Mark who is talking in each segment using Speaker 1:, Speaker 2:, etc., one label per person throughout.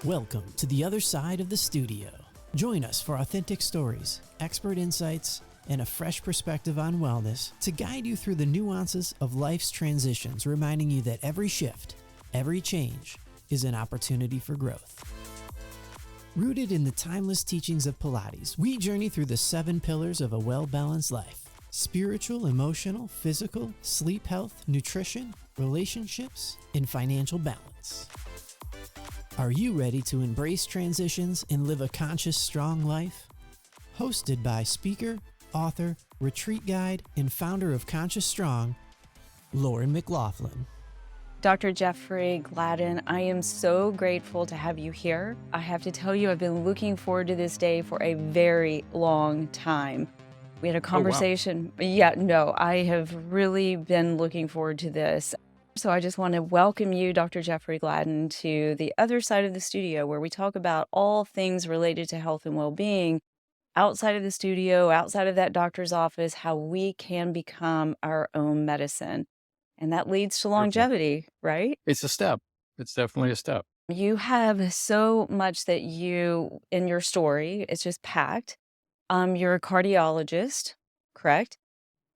Speaker 1: Welcome to the other side of the studio. Join us for authentic stories, expert insights, and a fresh perspective on wellness to guide you through the nuances of life's transitions, reminding you that every shift, every change is an opportunity for growth. Rooted in the timeless teachings of Pilates, we journey through the 7 pillars of a well-balanced life: spiritual, emotional, physical, sleep health, nutrition, relationships, and financial balance. Are you ready to embrace transitions and live a conscious, strong life? Hosted by speaker, author, retreat guide, and founder of Conscious Strong, Lauren McLaughlin.
Speaker 2: Dr. Jeffrey Gladden, I am so grateful to have you here. I have to tell you, I've been looking forward to this day for a very long time. We had a conversation.
Speaker 3: Oh,
Speaker 2: wow. I have really been looking forward to this. So I just want to welcome you, Dr. Jeffrey Gladden, to the other side of the studio where we talk about all things related to health and well-being outside of the studio, outside of that doctor's office, how we can become our own medicine. And that leads to
Speaker 3: Wonderful.
Speaker 2: longevity, right?
Speaker 3: It's a step. It's definitely a step.
Speaker 2: You have so much that you, in your story, it's just packed. You're a cardiologist, correct?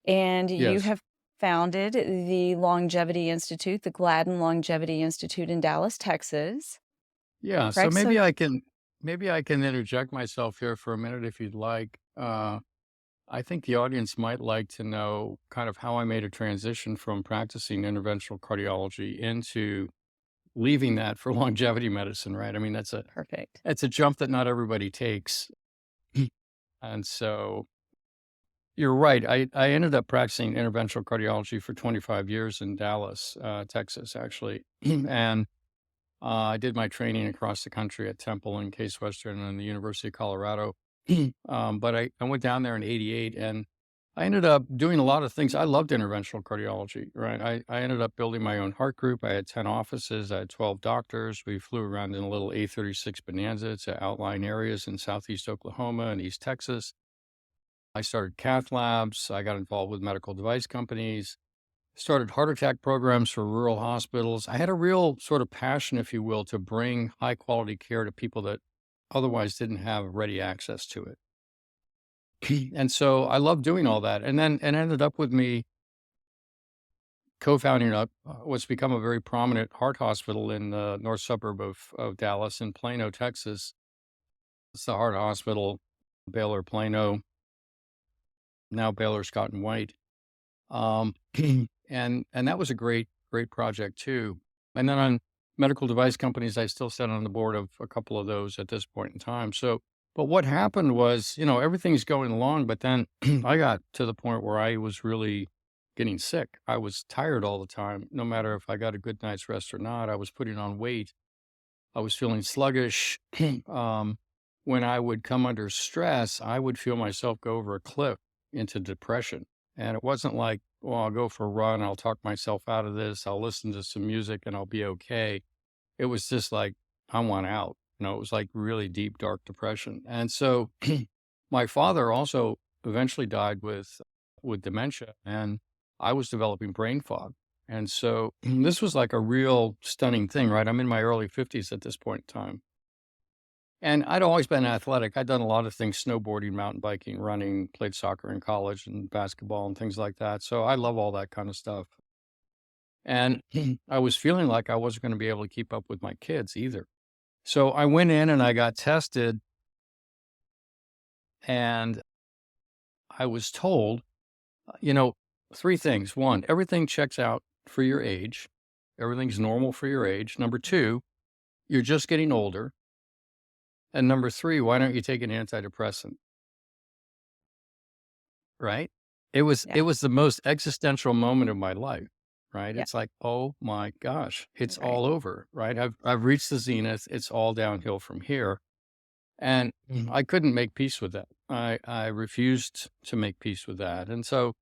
Speaker 2: And you
Speaker 3: Yes.
Speaker 2: have founded the Longevity Institute, the Gladden Longevity Institute in Dallas, Texas,
Speaker 3: Yeah. So
Speaker 2: correct? So,
Speaker 3: maybe I can interject myself here for a minute if you'd like. I think the audience might like to know kind of how I made a transition from practicing interventional cardiology into leaving that for longevity medicine, right? I mean,
Speaker 2: perfect.
Speaker 3: that's a jump that not everybody takes. And so you're right. I ended up practicing interventional cardiology for 25 years in Dallas, Texas, actually. And I did my training across the country at Temple and Case Western and the University of Colorado. But I went down there in 88 and I ended up doing a lot of things. I loved interventional cardiology, right? I ended up building my own heart group. I had 10 offices. I had 12 doctors. We flew around in a little A36 Bonanza to outlying areas in Southeast Oklahoma and East Texas. I started cath labs. I got involved with medical device companies, started heart attack programs for rural hospitals. I had a real sort of passion, if you will, to bring high quality care to people that otherwise didn't have ready access to it. And so I loved doing all that. And then it ended up with me co-founding what's become a very prominent heart hospital in the north suburb of Dallas in Plano, Texas. It's the heart hospital, Baylor Plano, now Baylor Scott and White. Um, and that was a great project too. And then on medical device companies, I still sit on the board of a couple of those at this point in time. So, but what happened was, everything's going along, but then I got to the point where I was really getting sick. I was tired all the time, no matter if I got a good night's rest or not. I was putting on weight. I was feeling sluggish. When I would come under stress, I would feel myself go over a cliff into depression. And it wasn't like, well, I'll go for a run, I'll talk myself out of this, I'll listen to some music and I'll be okay. It was just like, I want out. It was like really deep, dark depression. And so my father also eventually died with dementia, and I was developing brain fog. And so this was like a real stunning thing, right? I'm in my early 50s at this point in time. And I'd always been athletic. I'd done a lot of things: snowboarding, mountain biking, running, played soccer in college and basketball and things like that. So I love all that kind of stuff. And I was feeling like I wasn't going to be able to keep up with my kids either. So I went in and I got tested, and I was told, 3 things. 1, everything checks out for your age. Everything's normal for your age. Number 2, you're just getting older. And number 3, why don't you take an antidepressant? Right? It was
Speaker 2: Yeah.
Speaker 3: the most existential moment of my life, right?
Speaker 2: Yeah.
Speaker 3: It's like, "Oh my gosh, it's
Speaker 2: Right.
Speaker 3: all over," right? I've reached the zenith. It's all downhill from here. And I couldn't make peace with that. I refused to make peace with that. And so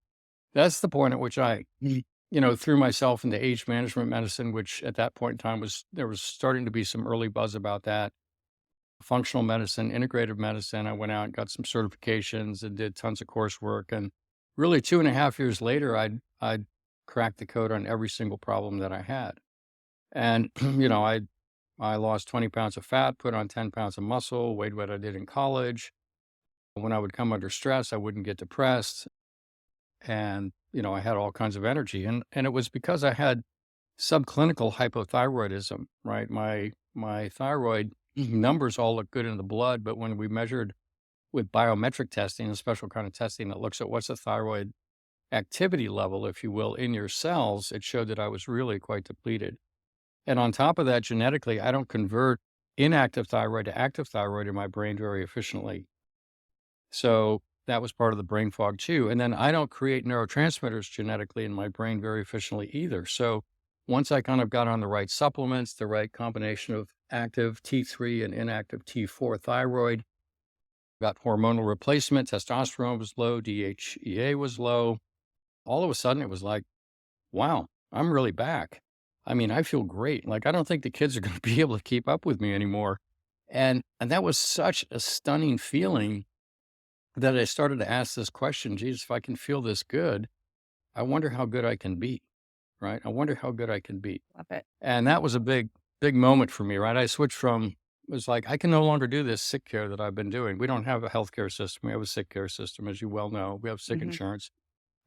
Speaker 3: that's the point at which I, threw myself into age management medicine, which at that point in time there was starting to be some early buzz about that. Functional medicine, integrative medicine. I went out and got some certifications and did tons of coursework. And really 2.5 years later, I'd cracked the code on every single problem that I had. And, I lost 20 pounds of fat, put on 10 pounds of muscle, weighed what I did in college. When I would come under stress, I wouldn't get depressed. And, I had all kinds of energy. And it was because I had subclinical hypothyroidism, right? My thyroid numbers all look good in the blood, but when we measured with biometric testing, a special kind of testing that looks at what's the thyroid activity level, if you will, in your cells, it showed that I was really quite depleted. And on top of that, genetically, I don't convert inactive thyroid to active thyroid in my brain very efficiently. So that was part of the brain fog too. And then I don't create neurotransmitters genetically in my brain very efficiently either. So once I kind of got on the right supplements, the right combination of active T3 and inactive T4 thyroid, got hormonal replacement, testosterone was low, DHEA was low. All of a sudden it was like, wow, I'm really back. I mean, I feel great. Like, I don't think the kids are going to be able to keep up with me anymore. And that was such a stunning feeling that I started to ask this question, geez, if I can feel this good, I wonder how good I can be, right? I wonder how good I can be.
Speaker 2: Love it.
Speaker 3: And that was a big, big moment for me, right? I switched from, it was like, I can no longer do this sick care that I've been doing. We don't have a healthcare system. We have a sick care system, as you well know. We have sick
Speaker 2: Mhm.
Speaker 3: insurance.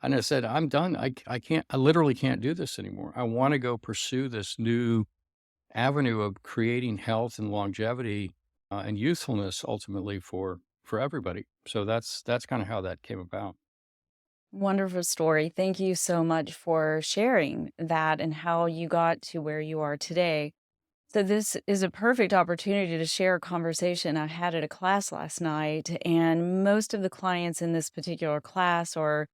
Speaker 3: And I said, I'm done. I literally can't do this anymore. I want to go pursue this new avenue of creating health and longevity and youthfulness ultimately for everybody. So that's kind of how that came about.
Speaker 2: Wonderful story. Thank you so much for sharing that and how you got to where you are today. So, this is a perfect opportunity to share a conversation I had at a class last night. And most of the clients in this particular class are,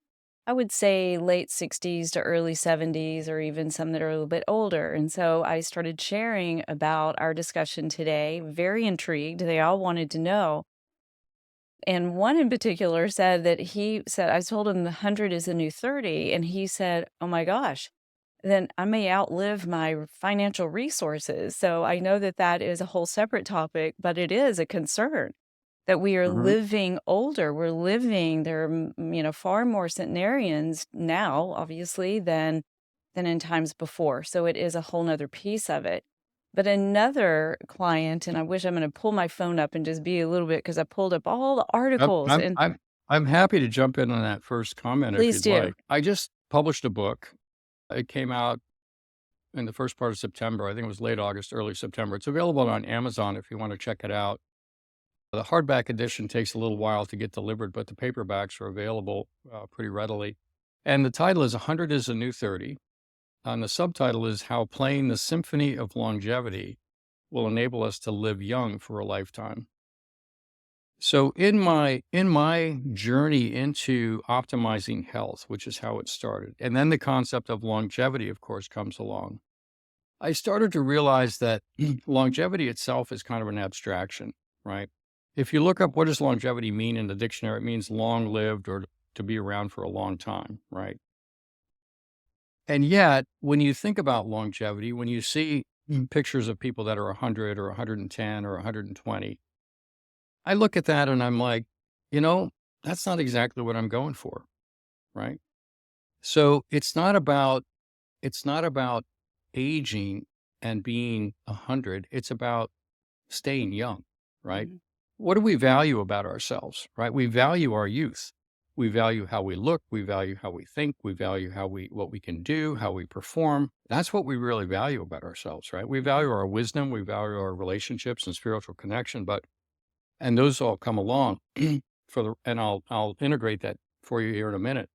Speaker 2: I would say, late 60s to early 70s, or even some that are a little bit older. And so I started sharing about our discussion today, very intrigued. They all wanted to know. And one in particular said that he said, I told him the 100 is the new 30. And he said, oh my gosh, then I may outlive my financial resources. So I know that that is a whole separate topic, but it is a concern that we are
Speaker 3: Hmm.
Speaker 2: living older. We're living, there are, far more centenarians now, obviously, than in times before. So it is a whole nother piece of it. But another client, and I wish I'm going to pull my phone up and just be a little bit because I pulled up all the
Speaker 3: I'm,
Speaker 2: articles
Speaker 3: I'm,
Speaker 2: and
Speaker 3: I'm, I'm happy to jump in on that first comment if
Speaker 2: please
Speaker 3: you'd
Speaker 2: do.
Speaker 3: like. I just published a book. It came out in the first part of September. I think it was late August, early September. It's available on Amazon if you want to check it out. The hardback edition takes a little while to get delivered, but the paperbacks are available pretty readily. And the title is 100 is the New 30. And the subtitle is How Playing the Symphony of Longevity Will Enable Us to Live Young for a Lifetime. So in my journey into optimizing health, which is how it started, and then the concept of longevity, of course, comes along. I started to realize that longevity itself is kind of an abstraction, right? If you look up what does longevity mean in the dictionary, it means long lived or to be around for a long time, right? And yet, when you think about longevity, when you see pictures of people that are 100 or 110 or 120, I look at that and I'm like, you know, that's not exactly what I'm going for, right? So it's not about aging and being 100. It's about staying young, right?
Speaker 2: Mhm.
Speaker 3: What do we value about ourselves, right? We value our youth. We value how we look. We value how we think. We value what we can do, how we perform. That's what we really value about ourselves, right? We
Speaker 2: Mhm.
Speaker 3: value our wisdom. We value our relationships and spiritual connection, and those all come along and I'll integrate that for you here in a minute.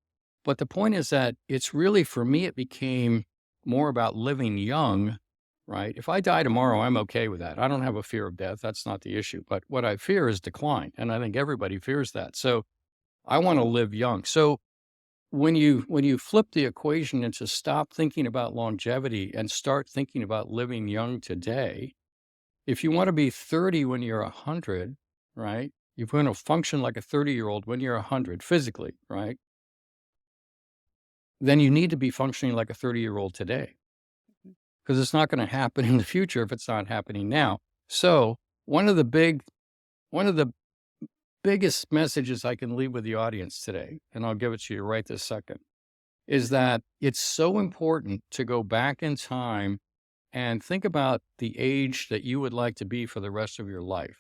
Speaker 3: But the point is that it's really, for me, it became more about living young, right? If I die tomorrow, I'm okay with that. I don't have a fear of death. That's not the issue. But what I fear is decline. And I think everybody fears that. So I want to live young. So when you flip the equation into stop thinking about longevity and start thinking about living young today, if you want to be 30 when you're 100, right? You're going to function like a 30-year-old when you're 100 physically, right? Then you need to be functioning like a 30-year-old today, because it's not going to happen in the future if it's not happening now. So one of the biggest messages I can leave with the audience today, and I'll give it to you right this second, is that it's so important to go back in time and think about the age that you would like to be for the rest of your life.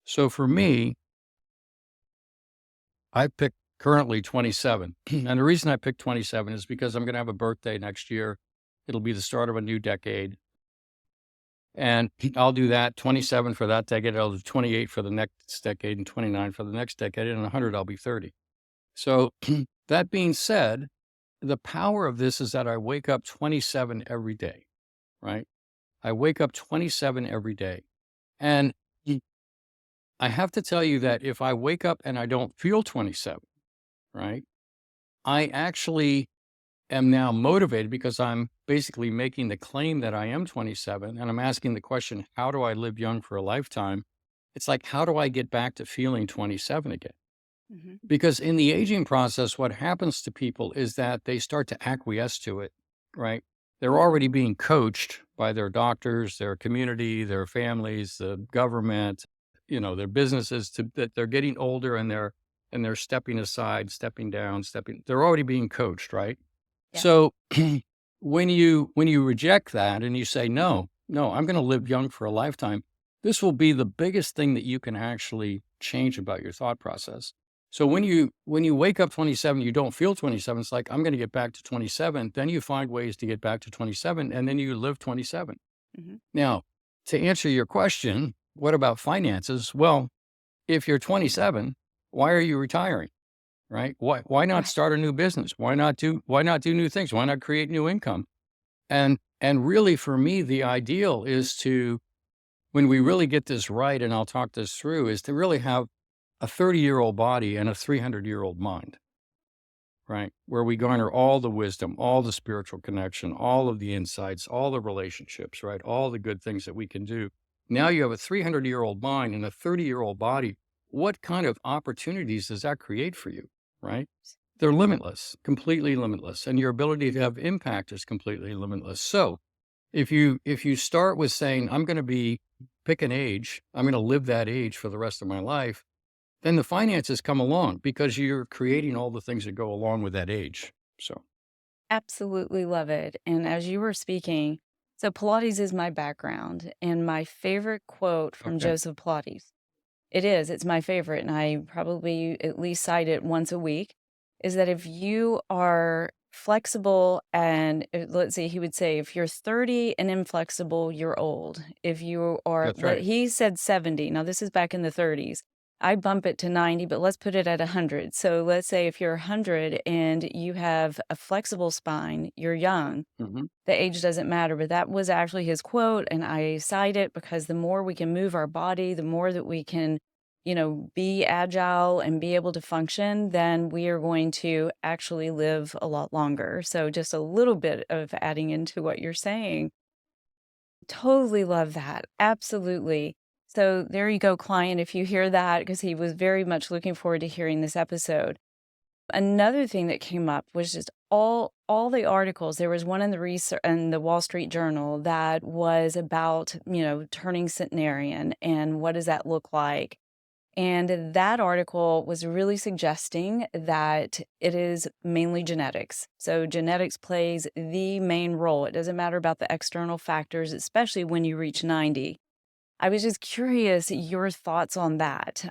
Speaker 3: So for me, I picked currently 27. And the reason I picked 27 is because I'm going to have a birthday next year. It'll be the start of a new decade. And I'll do that 27 for that decade. I'll do 28 for the next decade and 29 for the next decade. And 100, I'll be 30. So that being said, the power of this is that I wake up 27 every day, right? I wake up 27 every day. And I have to tell you that if I wake up and I don't feel 27, right, I actually am now motivated because I'm basically making the claim that I am 27 and I'm asking the question, how do I live young for a lifetime? It's like, how do I get back to feeling 27 again?
Speaker 2: Hmm.
Speaker 3: Because in the aging process, what happens to people is that they start to acquiesce to it, right? They're already being coached by their doctors, their community, their families, the government, their businesses that they're getting older and they're stepping aside, stepping down, they're already being coached, right?
Speaker 2: Yeah.
Speaker 3: So when you reject that and you say, no, I'm going to live young for a lifetime, this will be the biggest thing that you can actually change about your thought process. So when you wake up 27, you don't feel 27. It's like, I'm going to get back to 27. Then you find ways to get back to 27 and then you live 27.
Speaker 2: Hmm.
Speaker 3: Now, to answer your question, what about finances? Well, if you're 27, why are you retiring? Right? Why not
Speaker 2: Right.
Speaker 3: start a new business? Why not do new things? Why not create new income? And really for me, the ideal is to, when we really get this right, and I'll talk this through, is to really have a 30-year-old body and a 300-year-old mind, right? Where we garner all the wisdom, all the spiritual connection, all of the insights, all the relationships, right? All the good things that we can do. Now you have a 300-year-old mind and a 30-year-old body. What kind of opportunities does that create for you, right? They're limitless, completely limitless. And your ability to have impact is completely limitless. So if you start with saying, I'm going to pick an age, I'm going to live that age for the rest of my life, then the finances come along because you're creating all the things that go along with that age. So,
Speaker 2: Absolutely love it. And as you were speaking, so Pilates is my background, and my favorite quote from
Speaker 3: okay,
Speaker 2: Joseph Pilates, it's my favorite, and I probably at least cite it once a week, is that if you are flexible and let's see, he would say, if you're 30 and inflexible, you're old. If you are,
Speaker 3: that's right.
Speaker 2: he said 70. Now, this is back in the 30s. I bump it to 90, but let's put it at 100. So let's say if you're 100 and you have a flexible spine, you're young.
Speaker 3: Hmm.
Speaker 2: The age doesn't matter, but that was actually his quote, and I cite it because the more we can move our body, the more that we can, be agile and be able to function, then we are going to actually live a lot longer. So just a little bit of adding into what you're saying. Totally love that. Absolutely. So there you go, client, if you hear that, because he was very much looking forward to hearing this episode. Another thing that came up was just all the articles. There was one in the research in the Wall Street Journal that was about, turning centenarian and what does that look like. And that article was really suggesting that it is mainly genetics. So genetics plays the main role. It doesn't matter about the external factors, especially when you reach 90. I was just curious your thoughts on that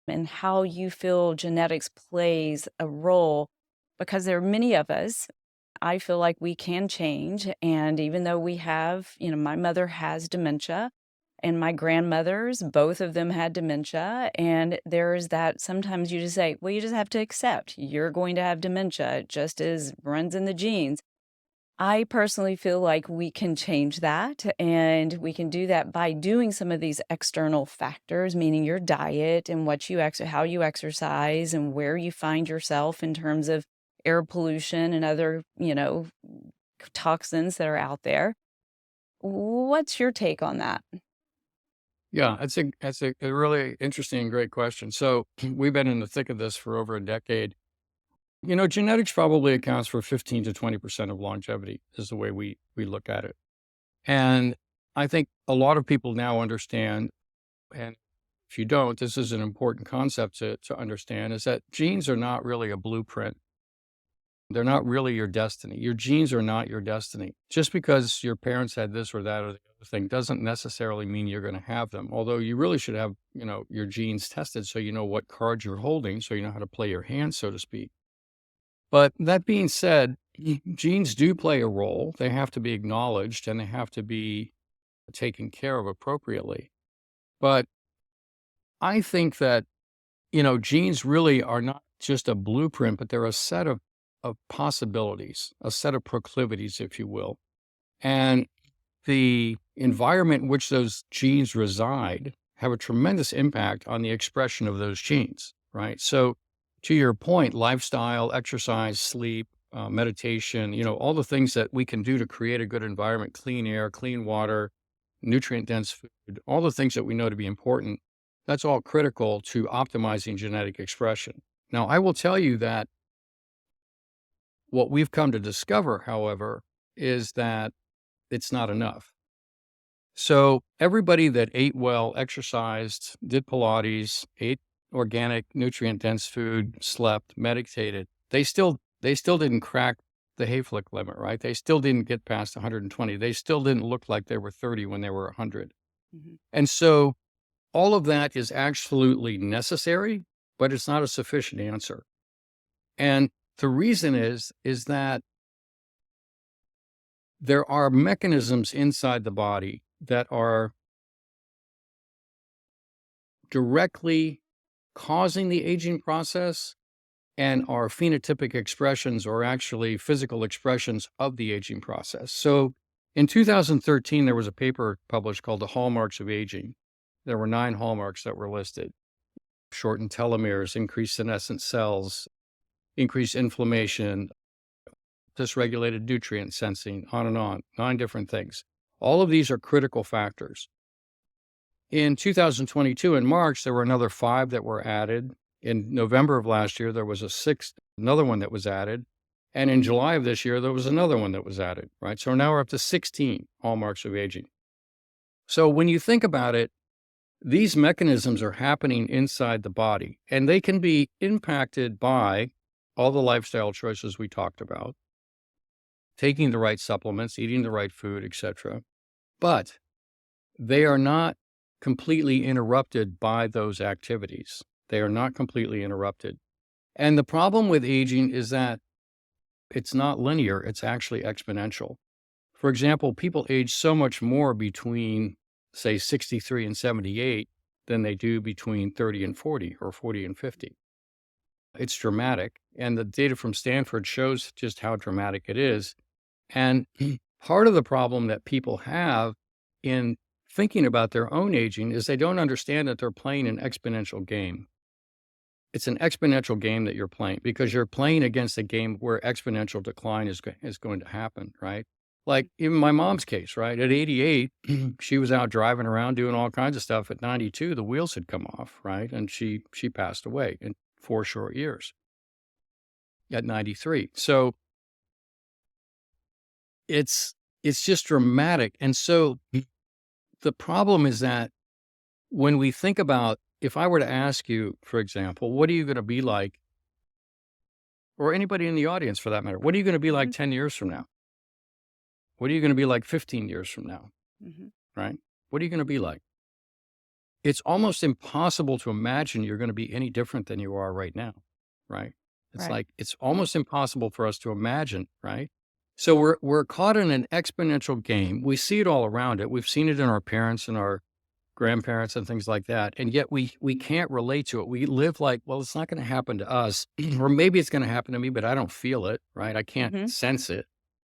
Speaker 2: and how you feel genetics plays a role, because there are many of us. I feel like we can change. And even though we have, my mother has dementia and my grandmothers, both of them had dementia. And there's that sometimes you just say, well, you just have to accept you're going to have dementia. It just as runs in the genes. I personally feel like we can change that, and we can do that by doing some of these external factors, meaning your diet and how you exercise and where you find yourself in terms of air pollution and other, toxins that are out there. What's your take on that?
Speaker 3: Yeah, that's a really interesting and great question. So we've been in the thick of this for over a decade. Genetics probably accounts for 15 to 20% of longevity is the way we look at it. And I think a lot of people now understand, and if you don't, this is an important concept to understand, is that genes are not really a blueprint They're not really your destiny. Your genes are not your destiny. Just because your parents had this or that or the other thing doesn't necessarily mean you're going to have them. Although you really should have, your genes tested so you know what cards you're holding, so you know how to play your hand, so to speak. But that being said, genes do play a role. They have to be acknowledged and they have to be taken care of appropriately. But I think that, genes really are not just a blueprint, but they're a set of possibilities, a set of proclivities, if you will. And the environment in which those genes reside have a tremendous impact on the expression of those genes, right? So, to your point, lifestyle, exercise, sleep, meditation, all the things that we can do to create a good environment, clean air, clean water, nutrient dense food, all the things that we know to be important, that's all critical to optimizing genetic expression. Now, I will tell you that what we've come to discover, however, is that it's not enough. So everybody that ate well, exercised, did Pilates, ate organic, nutrient-dense food, slept, meditated, they still didn't crack the Hayflick limit, right? They still didn't get past 120. They still didn't look like they were 30 when they were 100.
Speaker 2: Mm-hmm.
Speaker 3: And so all of that is absolutely necessary, but it's not a sufficient answer. And the reason is that there are mechanisms inside the body that are directly causing the aging process and are phenotypic expressions or actually physical expressions of the aging process. So in 2013, there was a paper published called The Hallmarks of Aging. There were 9 hallmarks that were listed: shortened telomeres, increased senescent cells, increased inflammation, dysregulated nutrient sensing, on, 9 different things. All of these are critical factors. In 2022, in March, there were another 5 that were added. In November of last year, there was another one that was added. And in July of this year, there was another one that was added, right? So now we're up to 16 hallmarks of aging. So when you think about it, these mechanisms are happening inside the body, and they can be impacted by all the lifestyle choices we talked about, taking the right supplements, eating the right food, etc. But they are not completely interrupted by those activities. They are not completely interrupted. And the problem with aging is that it's not linear, it's actually exponential. For example, people age so much more between, say, 63 and 78 than they do between 30 and 40 or 40 and 50. It's dramatic. And the data from Stanford shows just how dramatic it is. And part of the problem that people have in thinking about their own aging is they don't understand that they're playing an exponential game. It's an exponential game that you're playing because you're playing against a game where exponential decline is going to happen, right? Like even my mom's case, right? At 88, she was out driving around doing all kinds of stuff. At 92, the wheels had come off, right? And she passed away in 4 short years at 93. So it's just dramatic. And so the problem is that when we think about, if I were to ask you, for example, what are you going to be like, or anybody in the audience for that matter, what are you going to be like 10 years from now? What are you going to be like 15 years from now?
Speaker 2: Mm-hmm.
Speaker 3: Right? What are you going to be like? It's almost impossible to imagine you're going to be any different than you are right now, right? It's
Speaker 2: Right.
Speaker 3: like, it's almost impossible for us to imagine, right? So we're caught in an exponential game. We see it all around it. We've seen it in our parents and our grandparents and things like that. And yet we can't relate to it. We live like, well, it's not going to happen to us, or maybe it's going to happen to me, but I don't feel it, right? I can't
Speaker 2: Mm-hmm.
Speaker 3: sense it.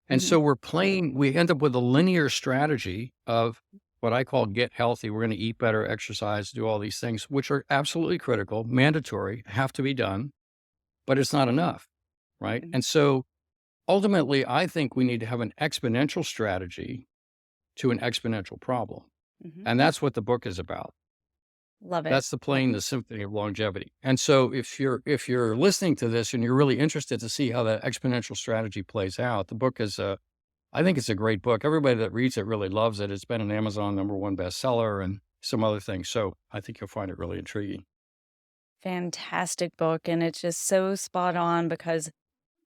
Speaker 3: And
Speaker 2: Mm-hmm.
Speaker 3: so we end up with a linear strategy of what I call get healthy. We're going to eat better, exercise, do all these things, which are absolutely critical, mandatory, have to be done, but it's not enough, right?
Speaker 2: Mhm.
Speaker 3: And so ultimately, I think we need to have an exponential strategy to an exponential problem.
Speaker 2: Mm-hmm.
Speaker 3: And that's what the book is about.
Speaker 2: Love it.
Speaker 3: That's playing the symphony of longevity. And so if you're listening to this and you're really interested to see how that exponential strategy plays out, the book is I think it's a great book. Everybody that reads it really loves it. It's been an Amazon #1 bestseller and some other things. So I think you'll find it really intriguing.
Speaker 2: Fantastic book. And it's just so spot on because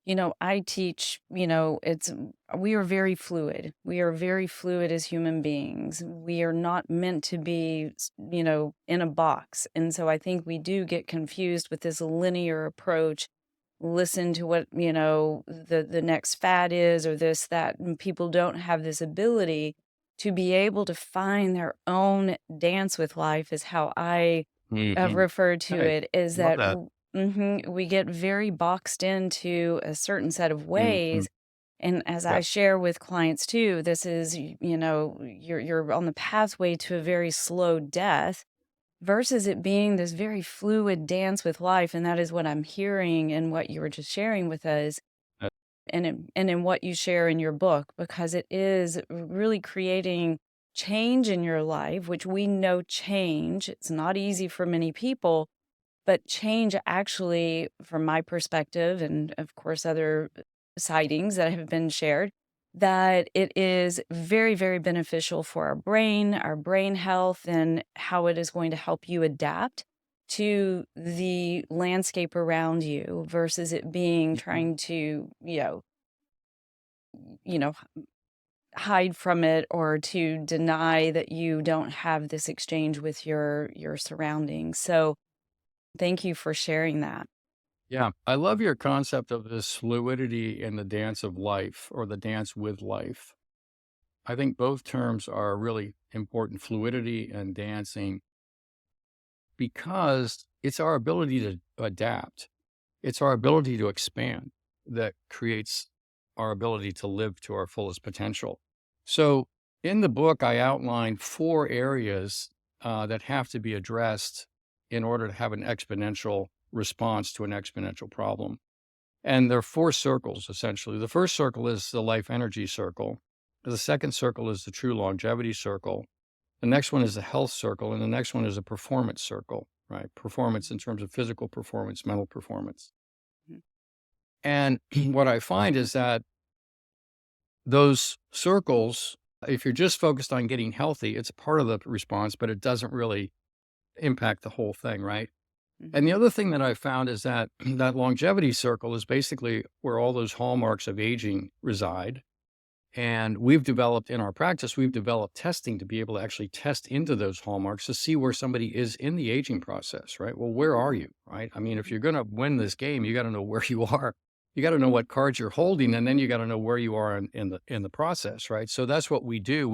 Speaker 2: I teach, we are very fluid. We are very fluid as human beings. We are not meant to be, in a box. And so I think we do get confused with this linear approach. Listen to what, the next fad is or this, that. And people don't have this ability to be able to find their own dance with life, is how I
Speaker 3: Hmm.
Speaker 2: refer to
Speaker 3: Hey,
Speaker 2: it, is
Speaker 3: love
Speaker 2: that
Speaker 3: that.
Speaker 2: we get very boxed into a certain set of
Speaker 3: Hmm.
Speaker 2: ways. And as I
Speaker 3: Yeah.
Speaker 2: share with clients too, this is, you're on the pathway to a very slow death versus it being this very fluid dance with life. And that is what I'm hearing and what you were just sharing with us,
Speaker 3: Uh,
Speaker 2: and in what you share in your book, because it is really creating change in your life, which we know change. It's not easy for many people, but change actually, from my perspective, and of course, other sightings that have been shared, that it is very, very beneficial for our brain health, and how it is going to help you adapt to the landscape around you versus it being
Speaker 3: mhm.
Speaker 2: trying to, you know, hide from it or to deny that you don't have this exchange with your surroundings. So thank you for sharing that.
Speaker 3: Yeah. I love your concept of this fluidity in the dance of life or the dance with life. I think both terms are really important, fluidity and dancing, because it's our ability to adapt. It's our ability to expand that creates our ability to live to our fullest potential. So, in the book, I outline 4 areas that have to be addressed in order to have an exponential response to an exponential problem. And there are 4 circles essentially. The first circle is the life energy circle. The second circle is the true longevity circle. The next one is the health circle. And the next one is a performance circle, right? Performance in terms of physical performance, mental performance.
Speaker 2: Mhm.
Speaker 3: And what I find is that those circles, if you're just focused on getting healthy, it's part of the response, but it doesn't really impact the whole thing, right? And the
Speaker 2: Mhm.
Speaker 3: other thing that I found is that that longevity circle is basically where all those hallmarks of aging reside. And we've developed in our practice, we've developed testing to be able to actually test into those hallmarks to see where somebody is in the aging process, right? Well, where are you, right? I mean, if
Speaker 2: Mhm.
Speaker 3: you're going to win this game, you got to know where you are. You got to know what cards you're holding, and then you got to know where you are in the process, right? So that's what we do.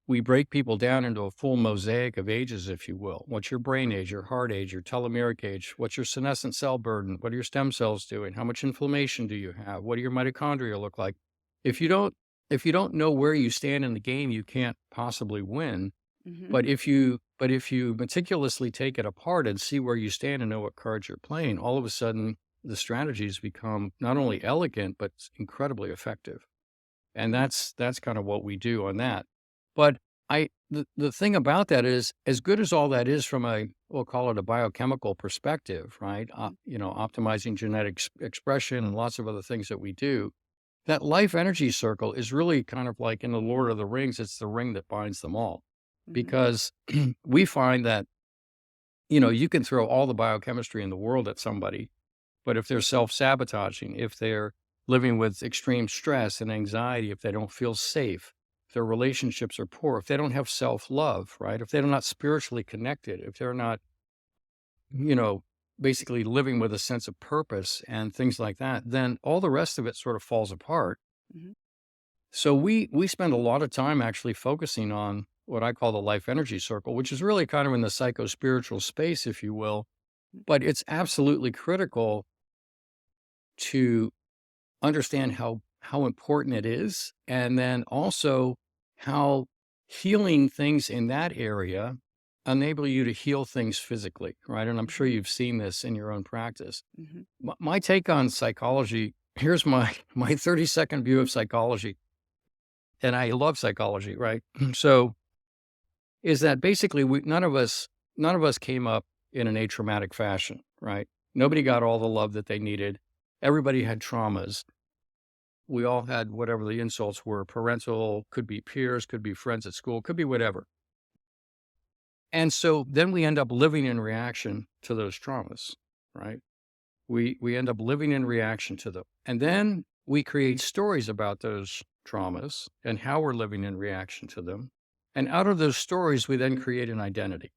Speaker 3: We break people down into a full mosaic of ages, if you will. What's your brain age, your heart age, your telomeric age? What's your senescent cell burden? What are your stem cells doing? How much inflammation do you have? What do your mitochondria look like? If you don't if you don't know where you stand in the game, you can't possibly win.
Speaker 2: Mhm.
Speaker 3: But if you meticulously take it apart and see where you stand and know what cards you're playing, all of a sudden the strategies become not only elegant but incredibly effective. And
Speaker 2: Mhm.
Speaker 3: that's kind of what we do on that. But the thing about that is, as good as all that is from a, we'll call it a biochemical perspective, right? Optimizing genetic expression and lots of other things that we do, that life energy circle is really kind of like in the Lord of the Rings, it's the ring that binds them all.
Speaker 2: Mhm.
Speaker 3: Because we find that, you can throw all the biochemistry in the world at somebody, but if they're self-sabotaging, if they're living with extreme stress and anxiety, if they don't feel safe, if their relationships are poor, if they don't have self-love, right? If they're not spiritually connected, if they're not, you know, basically living with a sense of purpose and things like that, then all the rest of it sort of falls apart.
Speaker 2: Mhm.
Speaker 3: So we spend a lot of time actually focusing on what I call the life energy circle, which is really kind of in the psycho spiritual space, if you will. But it's absolutely critical to understand how important it is, and then also how healing things in that area enable you to heal things physically, right? And I'm sure
Speaker 2: Mhm.
Speaker 3: you've seen this in your own practice.
Speaker 2: Mhm.
Speaker 3: My take on psychology, here's my my 30-second view of psychology, and I love psychology, right? So is that basically none of us came up in an atraumatic fashion, right? Nobody
Speaker 2: Mhm.
Speaker 3: got all the love that they needed. Everybody had traumas. We all had whatever the insults were, parental, could be peers, could be friends at school, could be whatever. And so then we end up living in reaction to those traumas, right? We end up living in reaction to them. And then we create stories about those traumas and how we're living in reaction to them. And out of those stories, we then create an identity.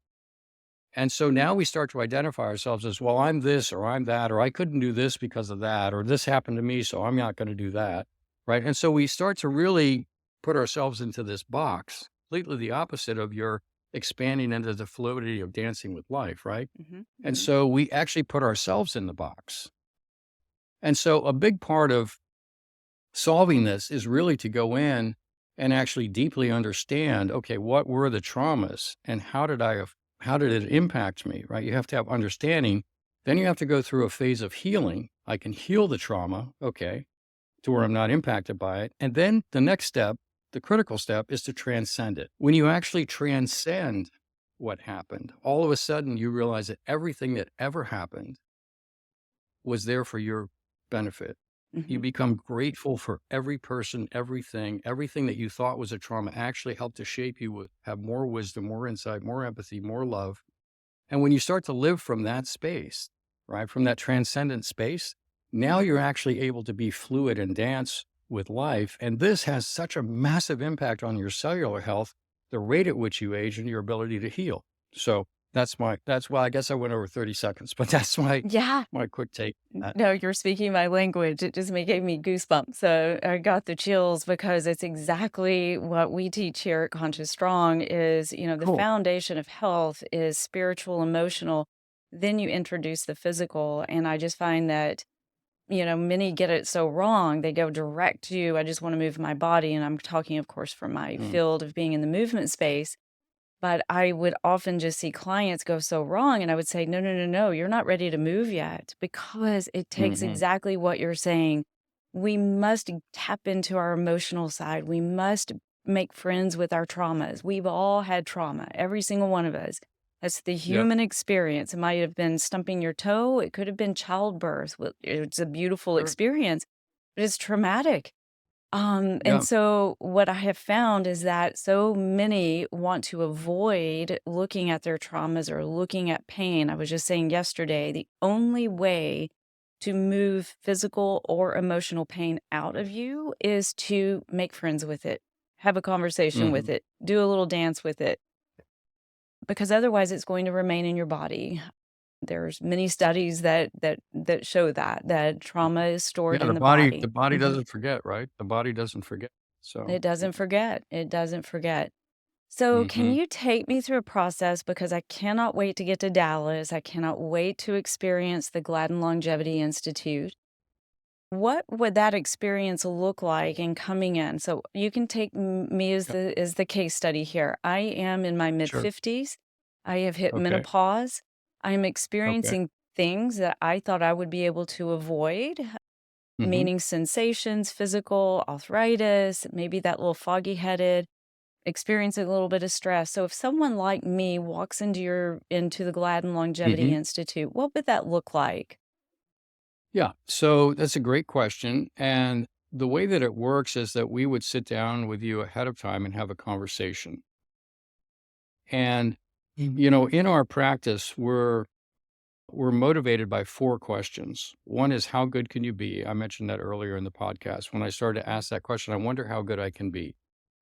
Speaker 3: And so now we start to identify ourselves as, well, I'm this or I'm that, or I couldn't do this because of that, or this happened to me, so I'm not going to do that. Right. And so we start to really put ourselves into this box, completely the opposite of your expanding into the fluidity of dancing with life. Right. And so we actually put ourselves in the box. And so a big part of solving this is really to go in and actually deeply understand, okay, what were the traumas and how did it impact me, right? You have to have understanding. Then you have to go through a phase of healing. I can heal the trauma, okay, to where I'm not impacted by it. And then the next step, the critical step, is to transcend it. When you actually transcend what happened, all of a sudden you realize that everything that ever happened was there for your benefit. You become grateful for every person, everything that you thought was a trauma actually helped to shape you, have more wisdom, more insight, more empathy, more love. And when you start to live from that space, right, from that transcendent space, now you're actually able to be fluid and dance with life. And this has such a massive impact on your cellular health, the rate at which you age, and your ability to heal. So that's why I guess I went over 30 seconds, but that's my quick take.
Speaker 2: No, you're speaking my language. It just gave me goosebumps. So I got the chills because it's exactly what we teach here at Conscious Strong is, the
Speaker 3: Cool.
Speaker 2: foundation of health is spiritual, emotional. Then you introduce the physical. And I just find that, many get it so wrong. They go direct to, I just want to move my body. And I'm talking, of course, from my field of being in the movement space. But I would often just see clients go so wrong, and I would say, "No, no, no, no, you're not ready to move yet," because it takes exactly what you're saying. We must tap into our emotional side. We must make friends with our traumas. We've all had trauma, every single one of us. That's the
Speaker 3: Yep.
Speaker 2: human experience. It might have been stumping your toe. It could have been childbirth. It's a beautiful
Speaker 3: Sure.
Speaker 2: experience, but it's traumatic.
Speaker 3: Yeah.
Speaker 2: And so what I have found is that so many want to avoid looking at their traumas or looking at pain. I was just saying yesterday, the only way to move physical or emotional pain out of you is to make friends with it, have a conversation with it, do a little dance with it, because otherwise it's going to remain in your body. There's many studies that show that trauma is stored
Speaker 3: Yeah,
Speaker 2: in the body.
Speaker 3: the body doesn't forget, right? The body doesn't forget. So
Speaker 2: It doesn't forget. It doesn't forget. So, can you take me through a process? Because I cannot wait to get to Dallas. I cannot wait to experience the Gladden Longevity Institute. What would that experience look like in coming in? So, you can take me as the case study here. I am in my mid
Speaker 3: sure.
Speaker 2: 50s. I have hit
Speaker 3: Okay.
Speaker 2: menopause. I am
Speaker 3: Okay.
Speaker 2: experiencing things that I thought I would be able to avoid, meaning sensations, physical, arthritis, maybe that little foggy headed, experiencing a little bit of stress. So if someone like me walks into the Gladden Longevity Institute, what would that look like?
Speaker 3: Yeah. So that's a great question. And the way that it works is that we would sit down with you ahead of time and have a conversation. And, in our practice, we're motivated by 4 questions. One is, how good can you be? I mentioned that earlier in the podcast. When I started to ask that question, I wonder how good I can be.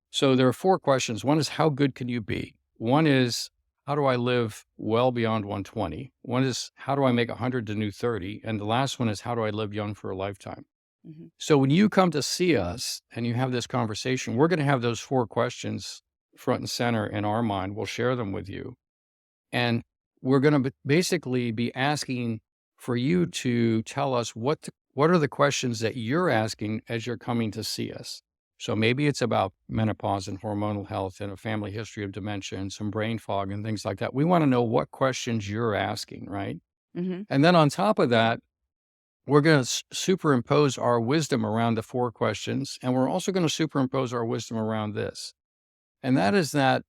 Speaker 3: So there are 4 questions. One is, how good can you be? One is, how do I live well beyond 120? One is, how do I make 100 the new 30? And the last one is, how do I live young for a lifetime? So when you come to see us and you have this conversation, we're going to have those 4 questions front and center in our mind. We'll share them with you. And we're going to basically be asking for you to tell us what are the questions that you're asking as you're coming to see us. So maybe it's about menopause and hormonal health and a family history of dementia and some brain fog and things like that. We want to know what questions you're asking, right? And then on top of that, we're going to superimpose our wisdom around the 4 questions. And we're also going to superimpose our wisdom around this. And that is that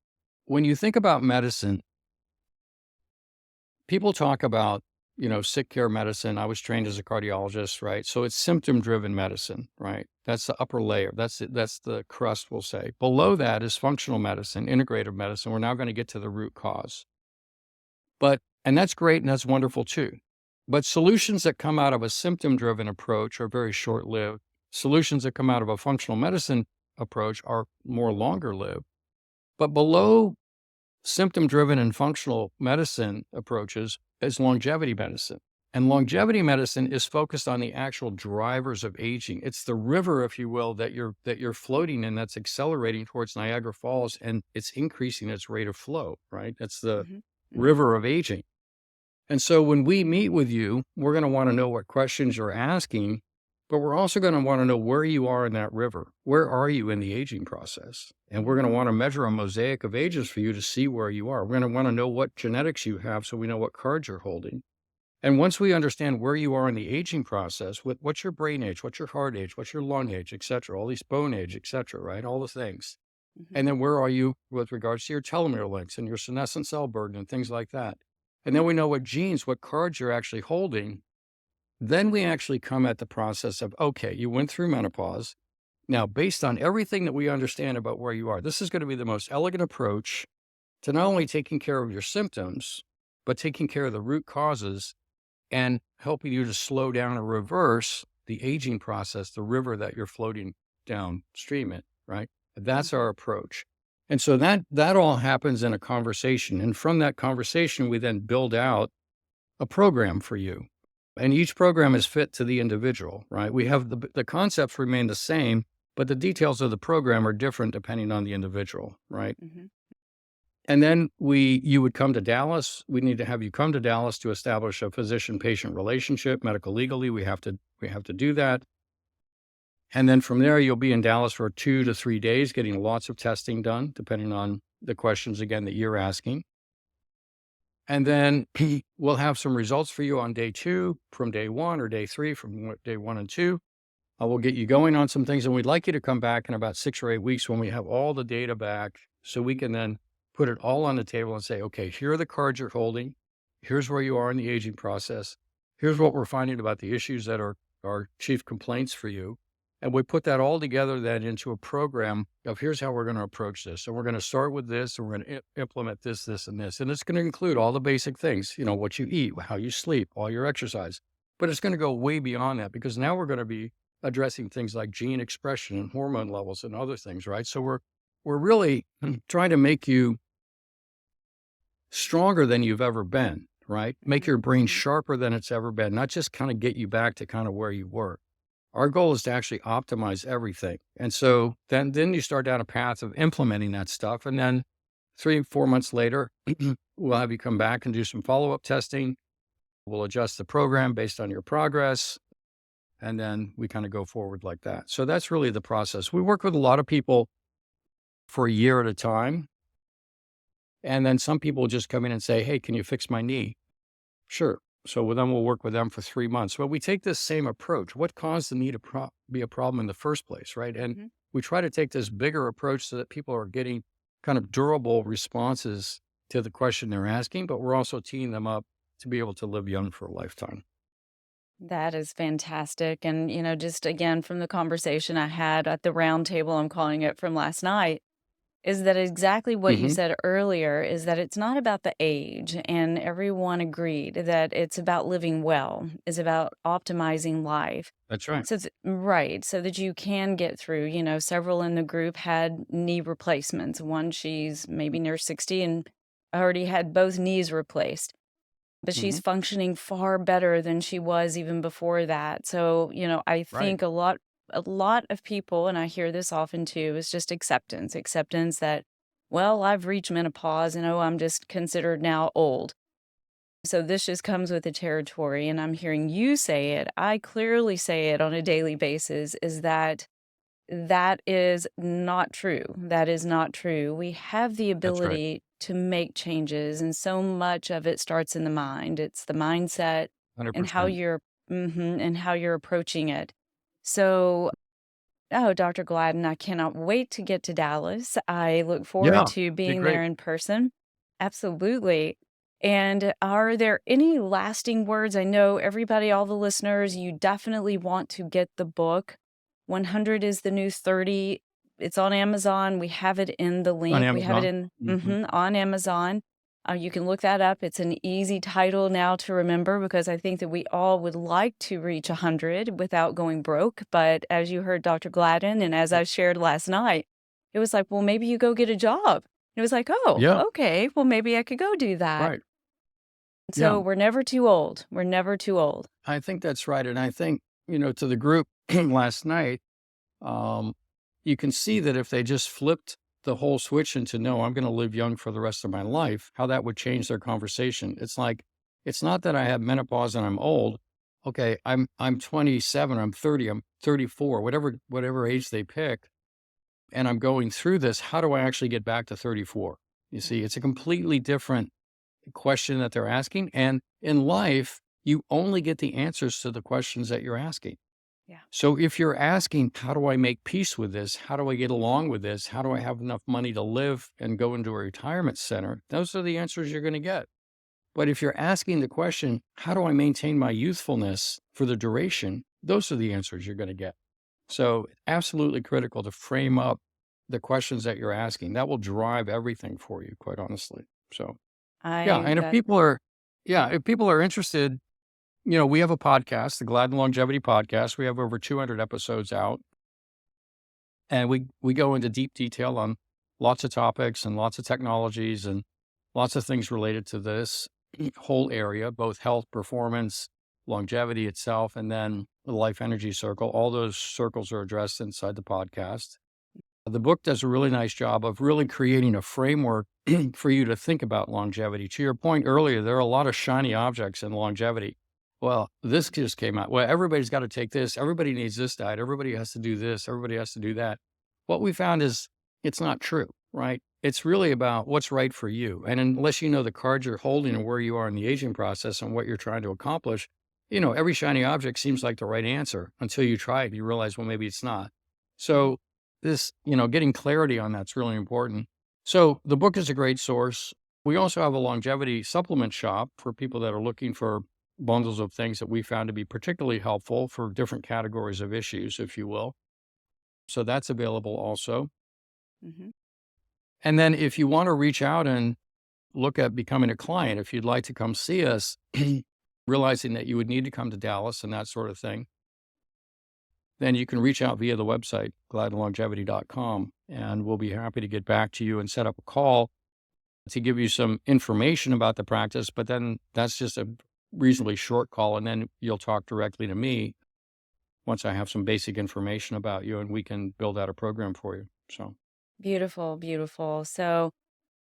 Speaker 3: when you think about medicine, people talk about, sick care medicine. I was trained as a cardiologist, right? So it's symptom-driven medicine, right? That's the upper layer. That's the crust, we'll say. Below that is functional medicine, integrative medicine. We're now going to get to the root cause. And that's great and that's wonderful too. But solutions that come out of a symptom-driven approach are very short-lived. Solutions that come out of a functional medicine approach are more longer-lived. But below symptom-driven and functional medicine approaches is longevity medicine. And longevity medicine is focused on the actual drivers of aging. It's the river, if you will, that you're floating in, that's accelerating towards Niagara Falls, and it's increasing its rate of flow, right? That's the
Speaker 2: Mhm. Mhm.
Speaker 3: river of aging. And so when we meet with you, we're going to want to know what questions you're asking, but we're also going to want to know where you are in that river. Where are you in the aging process? And we're going to want to measure a mosaic of ages for you to see where you are. We're going to want to know what genetics you have so we know what cards you're holding. And once we understand where you are in the aging process, what's your brain age, what's your heart age, what's your lung age, et cetera, all these bone age, et cetera, right? All the things.
Speaker 2: Mhm.
Speaker 3: And then where are you with regards to your telomere lengths and your senescent cell burden and things like that. And then we know what genes, what cards you're actually holding. Then we actually come at the process of, okay, you went through menopause. Now, based on everything that we understand about where you are, this is going to be the most elegant approach to not only taking care of your symptoms, but taking care of the root causes and helping you to slow down or reverse the aging process, the river that you're floating downstream in, right? That's our approach. And so that all happens in a conversation. And from that conversation, we then build out a program for you. And each program is fit to the individual, right? We have the concepts remain the same, but the details of the program are different depending on the individual, right?
Speaker 2: Mhm.
Speaker 3: And then you would come to Dallas. We need to have you come to Dallas to establish a physician-patient relationship, medical legally. We have to do that. And then from there, you'll be in Dallas for 2 to 3 days, getting lots of testing done, depending on the questions again that you're asking. And then we'll have some results for you on day 2 from day 1 or day 3 from day 1 and 2. We'll get you going on some things, and we'd like you to come back in about 6 or 8 weeks when we have all the data back so we can then put it all on the table and say, okay, here are the cards you're holding. Here's where you are in the aging process. Here's what we're finding about the issues that are chief complaints for you. And we put that all together then into a program of here's how we're going to approach this. And we're going to start with this, and we're going to implement this, this, and this. And it's going to include all the basic things, what you eat, how you sleep, all your exercise. But it's going to go way beyond that because now we're going to be addressing things like gene expression and hormone levels and other things, right? So we're really trying to make you stronger than you've ever been, right? Make your brain sharper than it's ever been, not just kind of get you back to kind of where you were. Our goal is to actually optimize everything. And so then you start down a path of implementing that stuff. And then 3-4 months later, we'll have you come back and do some follow-up testing. We'll adjust the program based on your progress. And then we kind of go forward like that. So that's really the process. We work with a lot of people for a year at a time. And then some people just come in and say, hey, can you fix my knee? Sure. So then we'll work with them for 3 months. But we take this same approach. What caused the knee to be a problem in the first place, right? And we try to take this bigger approach so that people are getting kind of durable responses to the question they're asking, but we're also teeing them up to be able to live young for a lifetime.
Speaker 2: That is fantastic. And, just again, from the conversation I had at the round table, I'm calling it from last night, is that exactly what you
Speaker 3: Mm-hmm.
Speaker 2: said earlier is that it's not about the age. And everyone agreed that it's about living well, is about optimizing life.
Speaker 3: That's right.
Speaker 2: So, right. So that you can get through, several in the group had knee replacements. One, she's maybe near 60 and already had both knees replaced. But
Speaker 3: Mm-hmm.
Speaker 2: she's functioning far better than she was even before that. So, I
Speaker 3: Right.
Speaker 2: think a lot of people, and I hear this often too, is just acceptance that, well, I've reached menopause and oh, I'm just considered now old. So this just comes with the territory. And I'm hearing you say it. I clearly say it on a daily basis is that is not true. That is not true. We have the
Speaker 3: That's right.
Speaker 2: ability to make changes, and so much of it starts in the mind. It's the mindset and how
Speaker 3: 100%.
Speaker 2: you're approaching it. So, oh, Dr. Gladden, I cannot wait to get to Dallas. I look forward
Speaker 3: Yeah.
Speaker 2: to
Speaker 3: Be
Speaker 2: being there
Speaker 3: great.
Speaker 2: in person. Absolutely. And are there any lasting words? I know everybody, all the listeners, you definitely want to get the book. 100 is the new 30. It's on Amazon. We have it in the
Speaker 3: On
Speaker 2: link. We have it
Speaker 3: Amazon.
Speaker 2: in
Speaker 3: Mm-hmm.
Speaker 2: on Amazon. You can look that up. It's an easy title now to remember because I think that we all would like to reach 100 without going broke. But as you heard Dr. Gladden, and as I shared last night, it was like, well, maybe you go get a job. It was like, oh,
Speaker 3: Yeah,
Speaker 2: okay, well, maybe I could go do that.
Speaker 3: right. Yeah,
Speaker 2: So we're never too old. We're never too old.
Speaker 3: I think that's right. And I think, to the group last night, um, you can see that if they just flipped the whole switch into, no, I'm going to live young for the rest of my life, how that would change their conversation. It's like, it's not that I have menopause and I'm old. Okay, I'm 27, I'm 30, I'm 34, whatever age they pick, and I'm going through this. How do I actually get back to 34? You see, it's a completely different question that they're asking. And in life, you only get the answers to the questions that you're asking.
Speaker 2: Yeah.
Speaker 3: So if you're asking, how do I make peace with this? How do I get along with this? How do I have enough money to live and go into a retirement center? Those are the answers you're going to get. But if you're asking the question, how do I maintain my youthfulness for the duration? Those are the answers you're going to get. So absolutely critical to frame up the questions that you're asking. That will drive everything for you, quite honestly. So, yeah. And
Speaker 2: That
Speaker 3: if people are interested, we have a podcast, the Gladden Longevity Podcast. We have over 200 episodes out, and we go into deep detail on lots of topics and lots of technologies and lots of things related to this whole area, both health, performance, longevity itself, and then the life energy circle. All those circles are addressed inside the podcast. The book does a really nice job of really creating a framework for you to think about longevity. To your point earlier, there are a lot of shiny objects in longevity. Well, this just came out. Well, everybody's got to take this. Everybody needs this diet. Everybody has to do this. Everybody has to do that. What we found is it's not true, right? It's really about what's right for you. And unless you know the cards you're holding and where you are in the aging process and what you're trying to accomplish, every shiny object seems like the right answer until you try it. You realize, well, maybe it's not. So this, getting clarity on that's really important. So the book is a great source. We also have a longevity supplement shop for people that are looking for bundles of things that we found to be particularly helpful for different categories of issues, if you will. So that's available also.
Speaker 2: Mhm.
Speaker 3: And then if you want to reach out and look at becoming a client, if you'd like to come see us, realizing that you would need to come to Dallas and that sort of thing, then you can reach out via the website, gladdenlongevity.com, and we'll be happy to get back to you and set up a call to give you some information about the practice. But then that's just a reasonably short call, and then you'll talk directly to me once I have some basic information about you, and we can build out a program for you. So
Speaker 2: Beautiful, beautiful. So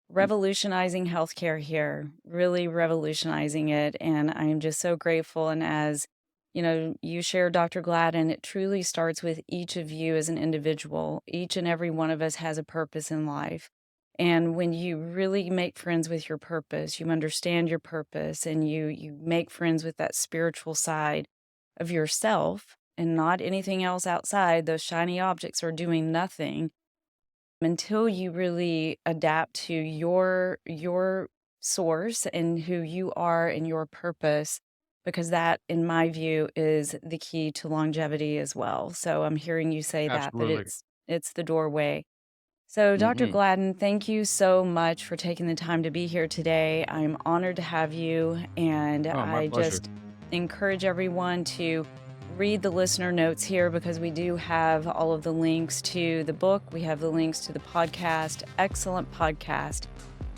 Speaker 2: revolutionizing healthcare here, really revolutionizing it. And I am just so grateful. And as you share, Dr. Gladden, it truly starts with each of you as an individual. Each and every one of us has a purpose in life. And when you really make friends with your purpose, you understand your purpose, and you make friends with that spiritual side of yourself and not anything else outside, those shiny objects are doing nothing until you really adapt to your source and who you are and your purpose, because that, in my view, is the key to longevity as well. So I'm hearing you say that
Speaker 3: absolutely.
Speaker 2: it's the doorway. So, Dr.
Speaker 3: Hmm.
Speaker 2: Gladden, thank you so much for taking the time to be here today. I'm honored to have you, and
Speaker 3: Oh, my
Speaker 2: I
Speaker 3: pleasure.
Speaker 2: just encourage everyone to read the listener notes here because we do have all of the links to the book. We have the links to the podcast. Excellent podcast.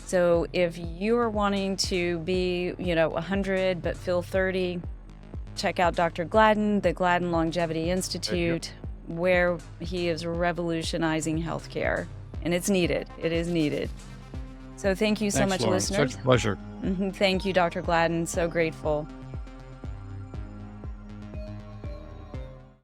Speaker 2: So if you are wanting to be, 100 but feel 30, check out Dr. Gladden, the Gladden Longevity Institute, where he is revolutionizing healthcare. And it's needed. It is needed. So thank you so
Speaker 3: Thanks,
Speaker 2: much,
Speaker 3: Lauren.
Speaker 2: listeners.
Speaker 3: Such a pleasure.
Speaker 2: Thank you, Dr. Gladden. So grateful.